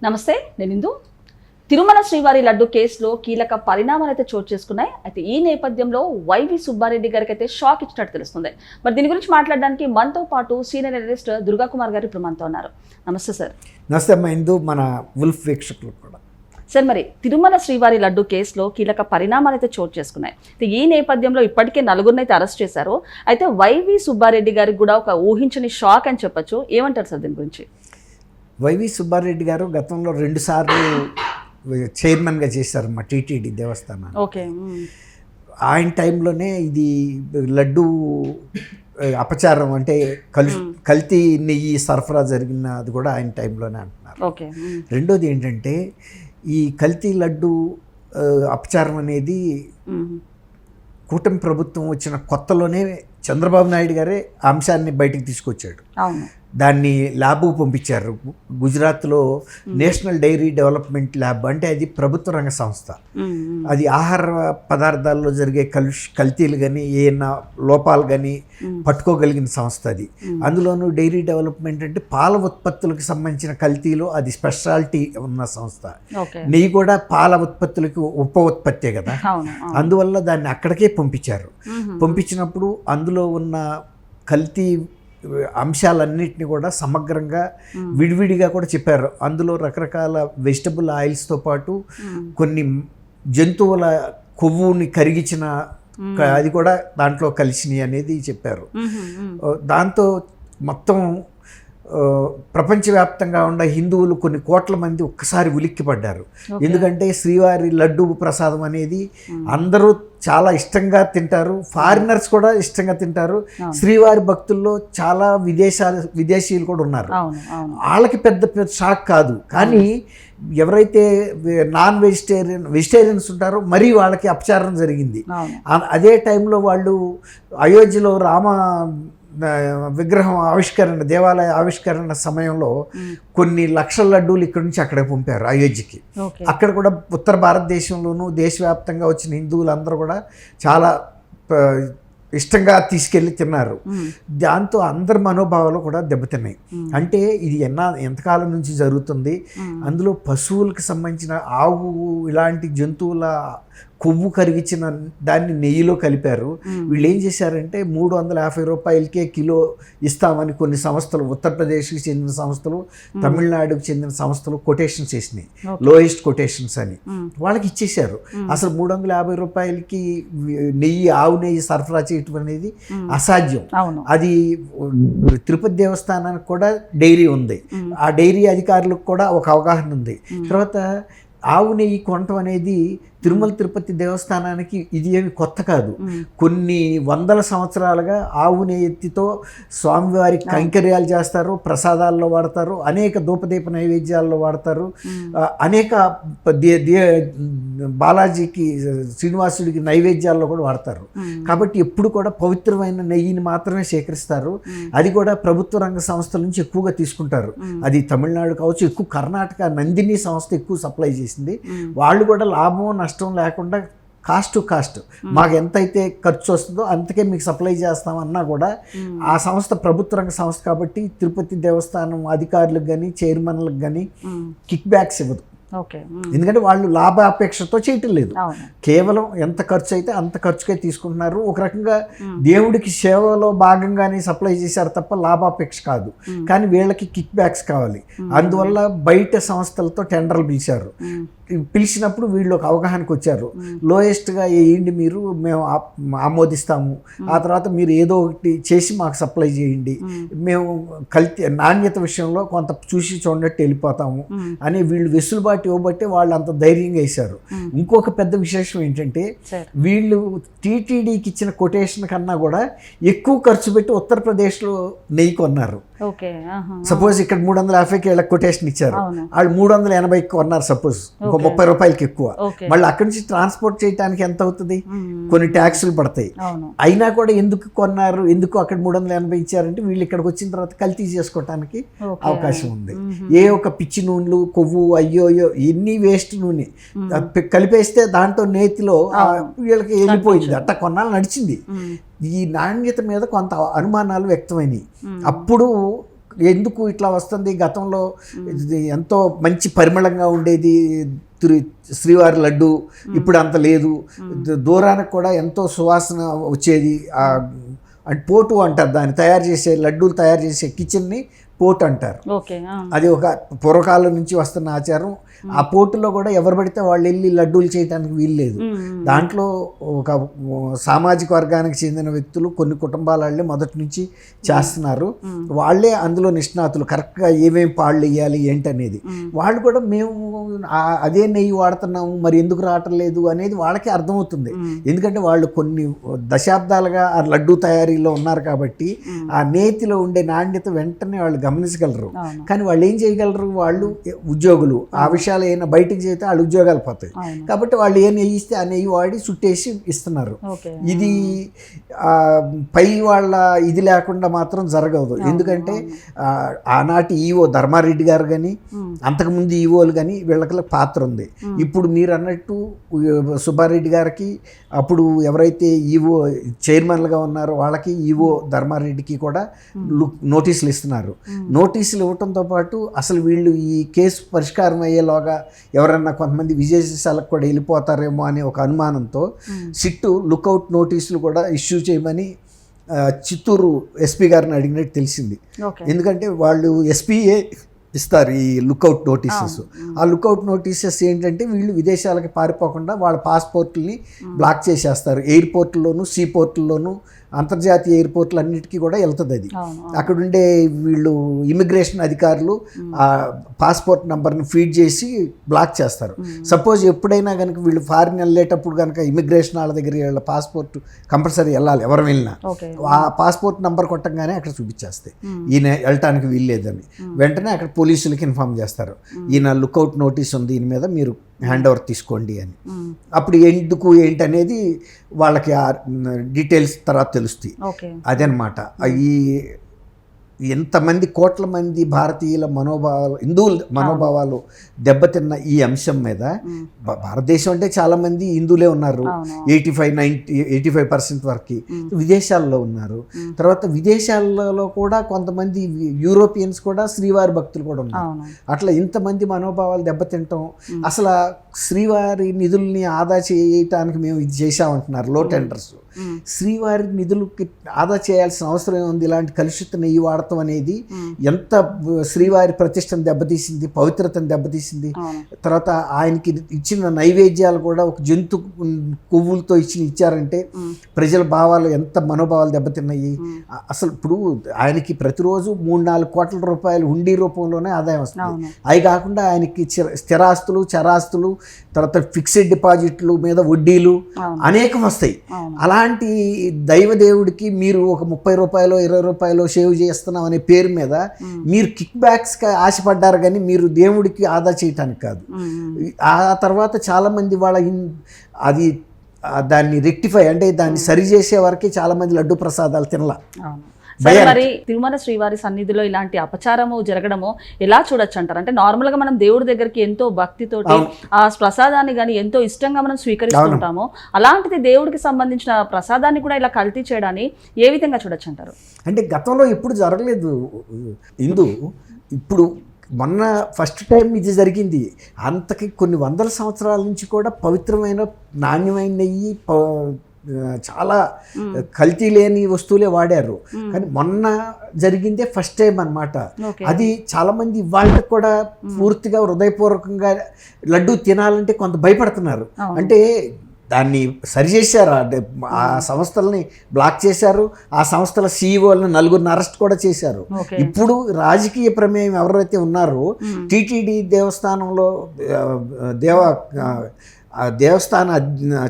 నమస్తే, నేను ఇందు. తిరుమల శ్రీవారి లడ్డు కేసులో కీలక పరిణామాలు అయితే చోటు చేసుకున్నాయి. అయితే ఈ నేపథ్యంలో వైవి సుబ్బారెడ్డి గారికి అయితే షాక్ ఇచ్చినట్టు తెలుస్తుంది. మరి దీని గురించి మాట్లాడడానికి మనతో పాటు సీనియర్ అనలిస్ట్ దుర్గా కుమార్ గారు ఇప్పుడు మనతో ఉన్నారు. నమస్తే సార్. నమస్తే అమ్మా ఇందు, మన వుల్ఫ్ వీక్షకులకు కూడా. సార్, మరి తిరుమల శ్రీవారి లడ్డు కేసులో కీలక పరిణామాలు అయితే చోటు చేసుకున్నాయి. అయితే ఈ నేపథ్యంలో ఇప్పటికే నలుగురిని అయితే అరెస్ట్ చేశారు. అయితే వైవి సుబ్బారెడ్డి గారికి కూడా ఒక ఊహించని షాక్ అని చెప్పొచ్చు. ఏమంటారు సార్ దీని గురించి? వైవి సుబ్బారెడ్డి గారు గతంలో 2 సార్లు చైర్మన్గా చేశారమ్మా టీటీడీ దేవస్థానాన్ని. ఓకే. ఆయన టైంలోనే ఇది లడ్డు అపచారం అంటే కల్తీ నెయ్యి సరఫరా జరిగినది కూడా ఆయన టైంలోనే అంటున్నారు. ఓకే. రెండోది ఏంటంటే ఈ కల్తీ లడ్డు అపచారం అనేది కూటమి ప్రభుత్వం వచ్చిన కొత్తలోనే చంద్రబాబు నాయుడు గారే ఆ అంశాన్ని బయటికి తీసుకొచ్చాడు. దాన్ని ల్యాబ్కు పంపించారు. గుజరాత్లో నేషనల్ డైరీ డెవలప్మెంట్ ల్యాబ్ అంటే అది ప్రభుత్వ రంగ సంస్థ. అది ఆహార పదార్థాల్లో జరిగే కల్తీలు కానీ ఏమైనా లోపాలు కానీ పట్టుకోగలిగిన సంస్థ అది. అందులోనూ డైరీ డెవలప్మెంట్ అంటే పాల ఉత్పత్తులకు సంబంధించిన కల్తీలో అది స్పెషాలిటీ ఉన్న సంస్థ. నెయ్యి కూడా పాల ఉత్పత్తులకి ఉప ఉత్పత్తే కదా, అందువల్ల దాన్ని అక్కడికే పంపించారు. పంపించినప్పుడు అందులో ఉన్న కల్తీ అంశాలన్నింటినీ కూడా సమగ్రంగా విడివిడిగా కూడా చెప్పారు. అందులో రకరకాల వెజిటబుల్ ఆయిల్స్తో పాటు కొన్ని జంతువుల కొవ్వుని కరిగించిన అది కూడా దాంట్లో కలిసినాయి అనేది చెప్పారు. దాంతో మొత్తం ప్రపంచవ్యాప్తంగా ఉన్న హిందువులు కొన్ని కోట్ల మంది ఒక్కసారి ఉలిక్కిపడ్డారు. ఎందుకంటే శ్రీవారి లడ్డు ప్రసాదం అనేది అందరూ చాలా ఇష్టంగా తింటారు, ఫారినర్స్ కూడా ఇష్టంగా తింటారు. శ్రీవారి భక్తుల్లో చాలా విదేశీయులు కూడా ఉన్నారు. వాళ్ళకి పెద్ద షాక్ కాదు. కానీ ఎవరైతే నాన్ వెజిటేరియన్స్ ఉంటారో మరీ వాళ్ళకి అపచారం జరిగింది. అదే టైంలో వాళ్ళు అయోధ్యలో రామ విగ్రహం ఆవిష్కరణ, దేవాలయ ఆవిష్కరణ సమయంలో కొన్ని లక్షల లడ్డూలు ఇక్కడి నుంచి అక్కడికి పంపారు అయోధ్యకి. అక్కడ కూడా ఉత్తర భారతదేశంలోనూ దేశవ్యాప్తంగా వచ్చిన హిందువులందరూ కూడా చాలా ఇష్టంగా తీసుకెళ్ళి తిన్నారు. దాంతో అందరి మనోభావాలు కూడా దెబ్బతిన్నాయి. అంటే ఇది ఎంతకాలం నుంచి జరుగుతుంది. అందులో పశువులకు సంబంధించిన ఆవు ఇలాంటి జంతువుల కొవ్వు కరిగించిన దాన్ని నెయ్యిలో కలిపారు. వీళ్ళు ఏం చేశారంటే 350 రూపాయలకే కిలో ఇస్తామని కొన్ని సంస్థలు, ఉత్తరప్రదేశ్కి చెందిన సంస్థలు, తమిళనాడుకు చెందిన సంస్థలు కొటేషన్స్ చేసినాయి, లోయెస్ట్ కొటేషన్స్ అని. వాళ్ళకి ఇచ్చేశారు. అసలు 350 రూపాయలకి నెయ్యి, ఆవు నెయ్యి సరఫరా చేయటం అనేది అసాధ్యం. అది తిరుపతి దేవస్థానానికి కూడా డైరీ ఉంది, ఆ డైరీ అధికారులకు కూడా ఒక అవగాహన ఉంది. తర్వాత ఆవు నెయ్యి కొనటం అనేది తిరుమల తిరుపతి దేవస్థానానికి ఇది ఏమి కొత్త కాదు. కొన్ని వందల సంవత్సరాలుగా ఆవు నెయ్యితో స్వామివారికి కైంకర్యాలు చేస్తారు, ప్రసాదాల్లో వాడతారు, అనేక ధూపదీప నైవేద్యాల్లో వాడతారు, అనేక బాలాజీకి శ్రీనివాసుడికి నైవేద్యాల్లో కూడా వాడతారు. కాబట్టి ఎప్పుడు కూడా పవిత్రమైన నెయ్యిని మాత్రమే సేకరిస్తారు. అది కూడా ప్రభుత్వ రంగ సంస్థల నుంచి ఎక్కువగా తీసుకుంటారు. అది తమిళనాడు కావచ్చు, ఎక్కువ కర్ణాటక నందిని సంస్థ ఎక్కువ సప్లై చేసింది. వాళ్ళు కూడా లాభం నష్టం లేకుండా కాస్ట్ టు కాస్ట్ మాకు ఎంతైతే ఖర్చు వస్తుందో అంతకే మీకు సప్లై చేస్తామన్నా కూడా ఆ సంస్థ ప్రభుత్వ రంగ సంస్థ కాబట్టి తిరుపతి దేవస్థానం అధికారులకు కానీ చైర్మన్లకు కానీ కిక్ బ్యాక్స్ ఇవ్వదు. ఎందుకంటే వాళ్ళు లాభాపేక్షతో చేయటం లేదు, కేవలం ఎంత ఖర్చు అయితే అంత ఖర్చుకే తీసుకుంటున్నారు. ఒక రకంగా దేవుడికి సేవలో భాగంగానే సప్లై చేశారు తప్ప లాభాపేక్ష కాదు. కానీ వీళ్ళకి కిక్ బ్యాక్స్ కావాలి. అందువల్ల బయట సంస్థలతో టెండర్లు పిలిచారు. పిలిచినప్పుడు వీళ్ళు ఒక అవగాహనకు వచ్చారు. లోయెస్ట్గా వేయండి మీరు, మేము ఆమోదిస్తాము, ఆ తర్వాత మీరు ఏదో ఒకటి చేసి మాకు సప్లై చేయండి, మేము నాణ్యత విషయంలో కొంత చూసి చూడనట్టు వెళ్ళిపోతాము అని వీళ్ళు వెసులుబాటు ఇవ్వబట్టి వాళ్ళు అంత ధైర్యంగా వేశారు. ఇంకొక పెద్ద విశేషం ఏంటంటే వీళ్ళు టీటీడీకి ఇచ్చిన కొటేషన్ కన్నా కూడా ఎక్కువ ఖర్చు పెట్టి ఉత్తరప్రదేశ్లో నెయ్యి కొన్నారు. సపోజ్ ఇక్కడ 350కి వీళ్ళకి కొటేషన్ ఇచ్చారు, వాళ్ళు 380కి కొన్నారు సపోజ్, ఇంకో 30 రూపాయలకి ఎక్కువ. మళ్ళీ అక్కడి నుంచి ట్రాన్స్పోర్ట్ చేయడానికి ఎంత అవుతుంది, కొన్ని ట్యాక్సులు పడతాయి. అయినా కూడా ఎందుకు కొన్నారు, ఎందుకు అక్కడ 380 ఇచ్చారంటే వీళ్ళు ఇక్కడికి వచ్చిన తర్వాత కల్తీ చేసుకోవటానికి అవకాశం ఉంది. ఏ ఒక పిచ్చి నూనెలు, కొవ్వు, అయ్యో ఎన్ని వేస్ట్ నూనె కలిపేస్తే దాంట్లో నేతిలో వీళ్ళకి వెళ్ళిపోయింది. అట్ట కొన్నాళ్ళు నడిచింది. ఈ నాణ్యత మీద కొంత అనుమానాలు వ్యక్తమైనవి. అప్పుడు ఎందుకు ఇట్లా వస్తుంది, గతంలో ఇది ఎంతో మంచి పరిమళంగా ఉండేది శ్రీవారి లడ్డు, ఇప్పుడు అంత లేదు, దూరానికి కూడా ఎంతో సువాసన వచ్చేది. అంటే పోటు అంటారు దాన్ని, తయారు చేసే లడ్డూలు తయారు చేసే కిచెన్ని పోటు అంటారు. అది ఒక పూర్వకాలం నుంచి వస్తున్న ఆచారం. ఆ పోటులో కూడా ఎవరు పడితే వాళ్ళు వెళ్ళి లడ్డూలు చేయడానికి వీల్లేదు. దాంట్లో ఒక సామాజిక వర్గానికి చెందిన వ్యక్తులు, కొన్ని కుటుంబాల వాళ్ళే మొదటి నుంచి చేస్తున్నారు. వాళ్ళే అందులో నిష్ణాతులు, కరెక్ట్గా ఏమేమి పాళ్ళు వేయాలి ఏంటనేది. వాళ్ళు కూడా మేము అదే నెయ్యి వాడుతున్నాము, మరి ఎందుకు రావటం లేదు అనేది వాళ్ళకి అర్థమవుతుంది. ఎందుకంటే వాళ్ళు కొన్ని దశాబ్దాలుగా ఆ లడ్డూ తయారీలో ఉన్నారు కాబట్టి ఆ నేతిలో ఉండే నాణ్యత వెంటనే వాళ్ళు గమనించగలరు. కానీ వాళ్ళు ఏం చేయగలరు, వాళ్ళు ఉద్యోగులు, ఆ విషయాలు ఏమైనా బయటకు చేస్తే వాళ్ళు ఉద్యోగాలు పోతాయి. కాబట్టి వాళ్ళు ఏ నెయ్యి ఇస్తే ఆ నెయ్యి వాడి చుట్టేసి ఇస్తున్నారు. ఇది పై వాళ్ళ ఇది లేకుండా మాత్రం జరగదు. ఎందుకంటే ఆనాటి ఈవో ధర్మారెడ్డి గారు కానీ, అంతకుముందు ఈవోలు కానీ వీళ్ళకి పాత్ర ఉంది. ఇప్పుడు మీరు అన్నట్టు సుబ్బారెడ్డి గారికి, అప్పుడు ఎవరైతే ఈవో చైర్మన్లుగా ఉన్నారో వాళ్ళకి, ఈవో ధర్మారెడ్డికి కూడా నోటీసులు ఇస్తున్నారు. నోటీసులు ఇవ్వడంతో పాటు అసలు వీళ్ళు ఈ కేసు పరిష్కారం అయ్యేలోగా ఎవరన్నా కొంతమంది విదేశాలకు కూడా వెళ్ళిపోతారేమో అనే ఒక అనుమానంతో సిట్టు లుకౌట్ నోటీసులు కూడా ఇష్యూ చేయమని చిత్తూరు ఎస్పీ గారిని అడిగినట్టు తెలిసింది. ఎందుకంటే వాళ్ళు ఎస్పీఏ ఇస్తారు ఈ లుకౌట్ నోటీసెస్. ఆ లుకౌట్ నోటీసెస్ ఏంటంటే వీళ్ళు విదేశాలకి పారిపోకుండా వాళ్ళ పాస్పోర్ట్ని బ్లాక్ చేసేస్తారు. ఎయిర్పోర్ట్లోను, సీ పోర్ట్లోను, అంతర్జాతీయ ఎయిర్పోర్ట్లు అన్నిటికీ కూడా వెళ్తుంది అది. అక్కడుండే వీళ్ళు ఇమిగ్రేషన్ అధికారులు ఆ పాస్పోర్ట్ నెంబర్ని ఫీడ్ చేసి బ్లాక్ చేస్తారు. సపోజ్ ఎప్పుడైనా కనుక వీళ్ళు ఫారిన్ వెళ్ళేటప్పుడు కనుక ఇమిగ్రేషన్ వాళ్ళ దగ్గర వీళ్ళ పాస్పోర్ట్ కంపల్సరీ వెళ్ళాలి, ఎవరు వెళ్ళినా ఆ పాస్పోర్ట్ నెంబర్ కొట్టంగానే అక్కడ చూపించేస్తాయి ఈయన వెళ్ళటానికి వీల్లేదని. వెంటనే అక్కడ పోలీసులకి ఇన్ఫార్మ్ చేస్తారు, ఈయన లుకౌట్ నోటీస్ ఉంది, ఈయన మీద మీరు హ్యాండ్ ఓవర్ తీసుకోండి అని. అప్పుడు ఎందుకు ఏంటి అనేది వాళ్ళకి ఆ డీటెయిల్స్ తర్వాత తెలుస్తాయి. అదనమాట. ఈ ఎంతమంది కోట్ల మంది భారతీయుల మనోభావాలు, హిందువుల మనోభావాలు దెబ్బతిన్న ఈ అంశం మీద, భారతదేశం అంటే చాలామంది హిందువులే ఉన్నారు, 85% వరకు విదేశాల్లో ఉన్నారు. తర్వాత విదేశాలలో కూడా కొంతమంది యూరోపియన్స్ కూడా శ్రీవారి భక్తులు కూడా ఉన్నారు. అట్లా ఇంతమంది మనోభావాలు దెబ్బతింటాం. అసలు శ్రీవారి నిధుల్ని ఆదా చేయటానికి మేము ఇది చేశామంటున్నారు లో టెండర్స్. శ్రీవారి నిధులకి ఆదా చేయాల్సిన అవసరం ఉంది. ఇలాంటి కలుషిత నెయ్యి వాడటం అనేది ఎంత శ్రీవారి ప్రతిష్టను దెబ్బతీసింది, పవిత్రతను దెబ్బతీసింది. తర్వాత ఆయనకి ఇచ్చిన నైవేద్యాలు కూడా ఒక జంతు కొవ్వులతో ఇచ్చారంటే ప్రజల భావాలు ఎంత మనోభావాలు దెబ్బతిన్నాయి. అసలు ఇప్పుడు ఆయనకి ప్రతిరోజు 3-4 కోట్ల రూపాయలు హుండీ రూపంలోనే ఆదాయం వస్తుంది. అవి కాకుండా ఆయనకి స్థిరాస్తులు, చరాస్తులు, తర్వాత ఫిక్స్డ్ డిపాజిట్లు మీద వడ్డీలు అనేకం వస్తాయి. అలాంటి దైవదేవుడికి మీరు ఒక 30 రూపాయలు 20 రూపాయలు సేవ్ చేస్తున్నాం అనే పేరు మీద మీరు కిక్ బ్యాక్స్కి ఆశపడ్డారు, కానీ మీరు దేవుడికి ఆదా చేయటానికి కాదు. ఆ తర్వాత చాలామంది వాళ్ళ అది దాన్ని రెక్టిఫై అంటే దాన్ని సరిచేసే వరకు చాలామంది లడ్డు ప్రసాదాలు తినలా. మరి తిరుమల శ్రీవారి సన్నిధిలో ఇలాంటి అపచారము జరగడము ఎలా చూడొచ్చు అంటారు? అంటే నార్మల్ గా మనం దేవుడి దగ్గరికి ఎంతో భక్తితోటి ఆ ప్రసాదాన్ని కానీ ఎంతో ఇష్టంగా మనం స్వీకరిస్తుంటాము. అలాంటిది దేవుడికి సంబంధించిన ప్రసాదాన్ని కూడా ఇలా కల్తీ చేయడాన్ని ఏ విధంగా చూడొచ్చు అంటారు? అంటే గతంలో ఎప్పుడు జరగలేదు ఇప్పుడు మొన్న ఫస్ట్ టైం ఇది జరిగింది. అంతకి కొన్ని వందల సంవత్సరాల నుంచి కూడా పవిత్రమైన నాణ్యమైన నెయ్యి, చాలా కల్తీ లేని వస్తువులే వాడారు. కానీ మొన్న జరిగిందే ఫస్ట్ టైం అన్నమాట. అది చాలామంది వాళ్ళకి కూడా పూర్తిగా హృదయపూర్వకంగా లడ్డు తినాలంటే కొంత భయపడుతున్నారు. అంటే దాన్ని సరిచేశారు, ఆ సంస్థలని బ్లాక్ చేశారు. ఆ సంస్థల సీఈఓలను 4 అరెస్ట్ కూడా చేశారు. ఇప్పుడు రాజకీయ ప్రమేయం ఎవరైతే ఉన్నారో టీటీడీ దేవస్థానంలో దేవస్థాన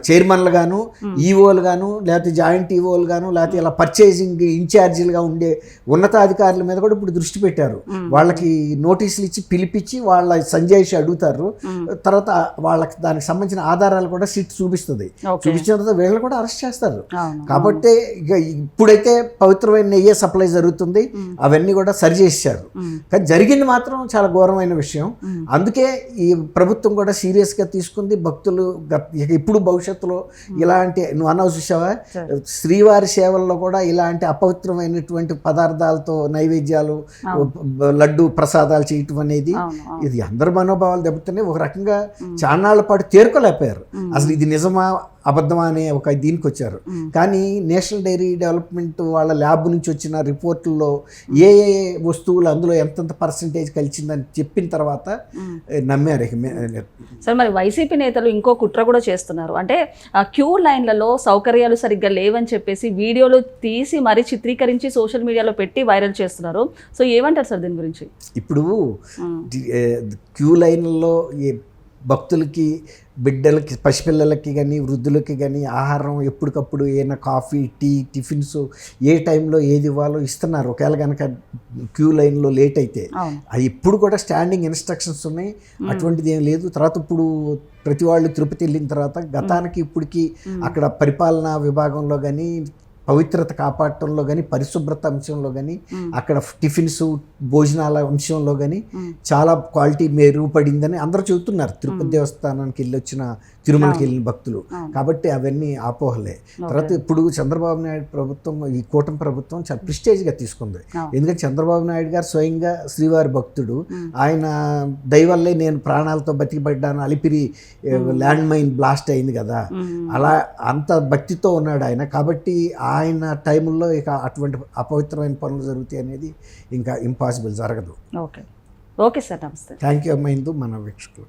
చైర్మన్లు గాను, ఈఓలు గాను, లేకపోతే జాయింట్ ఈఓలు గాను, లేకపోతే ఇలా పర్చేసింగ్ ఇన్ఛార్జీలుగా ఉండే ఉన్నతాధికారుల మీద కూడా ఇప్పుడు దృష్టి పెట్టారు. వాళ్ళకి నోటీసులు ఇచ్చి పిలిపించి వాళ్ళ సంజాయిషి అడుగుతారు. తర్వాత వాళ్ళకి దానికి సంబంధించిన ఆధారాలు కూడా సిట్ చూపిస్తుంది. చూపించిన తర్వాత వీళ్ళని కూడా అరెస్ట్ చేస్తారు. కాబట్టి ఇక ఇప్పుడైతే పవిత్రమైన నెయ్యే సప్లై జరుగుతుంది, అవన్నీ కూడా సరిచేసారు. కానీ జరిగింది మాత్రం చాలా ఘోరమైన విషయం. అందుకే ఈ ప్రభుత్వం కూడా సీరియస్గా తీసుకుంది. భక్తుల భక్తులు ఇక ఇప్పుడు భవిష్యత్తులో ఇలాంటి నువ్వు అన్నావు చూసావా, శ్రీవారి సేవల్లో కూడా ఇలాంటి అపవిత్రమైనటువంటి పదార్థాలతో నైవేద్యాలు, లడ్డు ప్రసాదాలు చేయటం అనేది ఇది అందరి మనోభావాలు దెబ్బతున్నాయి. ఒక రకంగా చాన్నాళ్ల పాటు తేరుకోలేకపోయారు అసలు ఇది నిజమా అబద్ధమా అనే ఒక దీనికి వచ్చారు. కానీ నేషనల్ డైరీ డెవలప్మెంట్ వాళ్ళ ల్యాబ్ నుంచి వచ్చిన రిపోర్టుల్లో ఏ ఏ వస్తువులు అందులో ఎంతెంత పర్సంటేజ్ కలిసిందని చెప్పిన తర్వాత నమ్మారు. సార్ మరి వైసీపీ నేతలు ఇంకో కుట్ర కూడా చేస్తున్నారు. అంటే క్యూ లైన్లలో సౌకర్యాలు సరిగ్గా లేవని చెప్పేసి వీడియోలు తీసి మరీ చిత్రీకరించి సోషల్ మీడియాలో పెట్టి వైరల్ చేస్తున్నారు. సో ఏమంటారు సార్ దీని గురించి? ఇప్పుడు క్యూ లైన్లలో భక్తులకి, బిడ్డలకి, పసిపిల్లలకి కానీ వృద్ధులకి కానీ ఆహారం ఎప్పటికప్పుడు ఏమైనా కాఫీ, టీ, టిఫిన్స్ ఏ టైంలో ఏది ఇవ్వాలో ఇస్తున్నారు. ఒకవేళ కనుక క్యూ లైన్లో లేట్ అయితే అది ఇప్పుడు కూడా స్టాండింగ్ ఇన్స్ట్రక్షన్స్ ఉన్నాయి, అటువంటిది ఏం లేదు. తర్వాత ఇప్పుడు ప్రతి వాళ్ళు తిరుపతి వెళ్ళిన తర్వాత గతానికి ఇప్పటికి అక్కడ పరిపాలనా విభాగంలో కానీ, పవిత్రత కాపాడటంలో కానీ, పరిశుభ్రత అంశంలో కానీ, అక్కడ టిఫిన్స్, భోజనాల అంశంలో కానీ చాలా క్వాలిటీ మెరుగుపడిందని అందరూ చెబుతున్నారు, తిరుపతి దేవస్థానానికి వెళ్ళి వచ్చిన, తిరుమలకి వెళ్ళిన భక్తులు. కాబట్టి అవన్నీ అపోహలే. తర్వాత ఇప్పుడు చంద్రబాబు నాయుడు ప్రభుత్వం, ఈ కూటమి ప్రభుత్వం చాలా ప్రిస్టేజ్గా తీసుకుంది. ఎందుకంటే చంద్రబాబు నాయుడు గారు స్వయంగా శ్రీవారి భక్తుడు, ఆయన దయవల్లే నేను ప్రాణాలతో బతికిపడ్డాను, అలిపిరి ల్యాండ్ మైన్ బ్లాస్ట్ అయింది కదా, అలా అంత భక్తితో ఉన్నాడు ఆయన. కాబట్టి ఆయన టైంలో ఇక అటువంటి అపవిత్రమైన పనులు జరుగుతాయి అనేది ఇంకా ఇంపాసిబుల్, జరగదు. ఓకే ఓకే సార్, నమస్తే. థ్యాంక్ యూ అమ్మ, ఇందు మన వీక్షకులు.